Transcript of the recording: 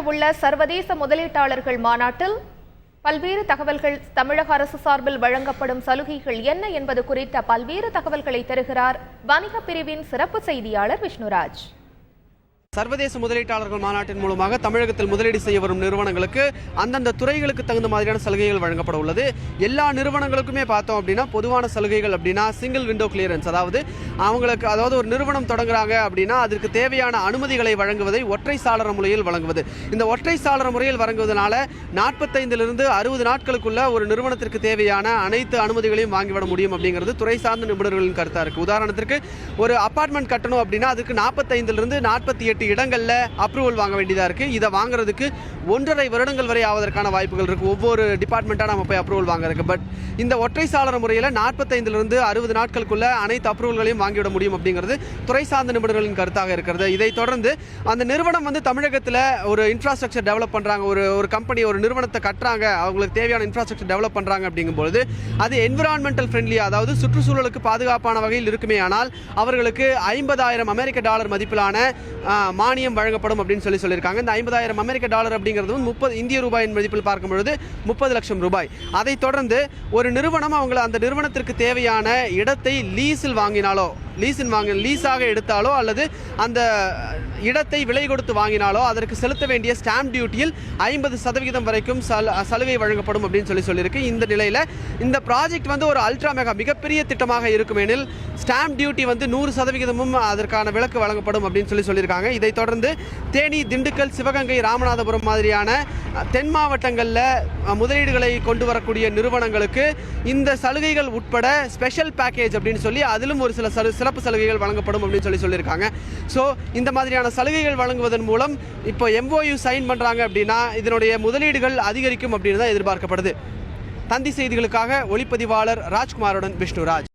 நடைபெறவுள்ள சர்வதேச முதலீட்டாளர்கள் மாநாட்டில் பல்வேறு தகவல்கள், தமிழக அரசு சார்பில் வழங்கப்படும் சலுகைகள் என்ன என்பது குறித்த பல்வேறு தகவல்களை தருகிறார் வணிக பிரிவின் சிறப்பு செய்தியாளர் விஷ்ணுராஜ். சர்வதேச முதலீட்டாளர்கள் மாநாட்டின் மூலமாக தமிழகத்தில் முதலீடு செய்ய வரும் நிறுவனங்களுக்கு அந்தந்த துறைகளுக்கு தகுந்த மாதிரியான சலுகைகள் வழங்கப்பட உள்ளது. எல்லா நிறுவனங்களுக்குமே பார்த்தோம் அப்படின்னா பொதுவான சலுகைகள் அப்படின்னா சிங்கிள் விண்டோ கிளியரன்ஸ், அதாவது ஒரு நிறுவனம் தொடங்குறாங்க அப்படின்னா அதற்கு தேவையான அனுமதிகளை வழங்குவதை ஒற்றை சாளர முறையில் வழங்குவது. இந்த ஒற்றை சாளர முறையில் வழங்குவதனால 45லிருந்து 60 நாட்களுக்குள்ள ஒரு நிறுவனத்திற்கு தேவையான அனைத்து அனுமதிகளையும் வாங்கிவிட முடியும் அப்படிங்கிறது துறை சார்ந்த நிபுணர்களின் கருத்தாக இருக்கு. உதாரணத்திற்கு ஒரு அபார்ட்மெண்ட் கட்டணும் அப்படின்னா அதுக்கு 45லிருந்து 48 இடங்கள்ல அப்ரூவல் வாங்க வேண்டியதா இருக்கு. இதை வாங்குறதுக்கு 1.5 வருடங்கள் வரை ஆவதற்கான வாய்ப்புகள் இருக்கு. ஒவ்வொரு டிபார்ட்மெண்ட்டா நம்ம போய் அப்ரூவல் வாங்குறதுக்கு. பட் இந்த ஒற்றை சாளர முறையில் 45லிருந்து 60 நாட்களுக்குள்ள அனைத்து அப்ரூவல்களையும் வாங்கிவிட முடியும் அப்படிங்கிறது துறை சார்ந்த நிபுணர்களின் கருத்தாக இருக்கிறது. இதை தொடர்ந்து அந்த நிறுவனம் தமிழகத்தில் ஒரு இன்ஃப்ராஸ்ட்ரக்சர் டெவலப் பண்றாங்க, ஒரு கம்பெனி ஒரு நிறுவனத்தை கட்டுறாங்க, அவங்களுக்கு தேவையான இன்ஃப்ராஸ்ட்ரக்சர் டெவலப் பண்றாங்க அப்படிங்கும்போது அது என்விரான்மெண்டல் ஃப்ரெண்ட்லி, அதாவது சுற்றுச்சூழலுக்கு பாதுகாப்பான வகையில் இருக்குமே ஆனால் அவர்களுக்கு $50,000 மதிப்பிலான மானியம் வழங்கப்படும் அப்படின்னு சொல்லியிருக்காங்க. இந்த $50,000 அப்படிங்கிறது 30 இந்திய ரூபாயின் மதிப்பில் பார்க்கும்பொழுது 30 லட்சம் ரூபாய். அதை தொடர்ந்து ஒரு நிறுவனம் அந்த நிறுவனத்திற்கு தேவையான இடத்தை லீஸாக எடுத்தாலோ அல்லது அந்த இடத்தை விலை கொடுத்து வாங்கினாலோ அதற்கு செலுத்த வேண்டிய ஸ்டாம்ப் டியூட்டியில் 50% வரைக்கும் சலுகை வழங்கப்படும் அப்படின்னு சொல்லியிருக்கு. இந்த நிலையில் இந்த ப்ராஜெக்ட் ஒரு அல்ட்ரா மெகா மிகப்பெரிய திட்டமாக இருக்கும் எனில் ஸ்டாம்ப் டியூட்டி 100% அதற்கான விலக்கு வழங்கப்படும் அப்படின்னு சொல்லியிருக்காங்க. இதை தொடர்ந்து தேனி, திண்டுக்கல், சிவகங்கை, ராமநாதபுரம் மாதிரியான தென் மாவட்டங்களில் முதலீடுகளை கொண்டு வரக்கூடிய நிறுவனங்களுக்கு இந்த சலுகைகள் உட்பட ஸ்பெஷல் பேக்கேஜ் அப்படின்னு சொல்லி அதிலும் ஒரு சில சிறப்பு சலுகைகள் வழங்கப்படும் அப்படின்னு சொல்லியிருக்காங்க. ஸோ இந்த மாதிரியான சலுகைகள் வழங்குவதன் மூலம் இப்போ MOU சைன் பண்றாங்க அப்படின்னா இதனுடைய முதலீடுகள் அதிகரிக்கும் அப்படின்னு தான் எதிர்பார்க்கப்படுது. தந்தி செய்திகளுக்காக ஒளிப்பதிவாளர் ராஜ்குமாருடன் விஷ்ணுராஜ்.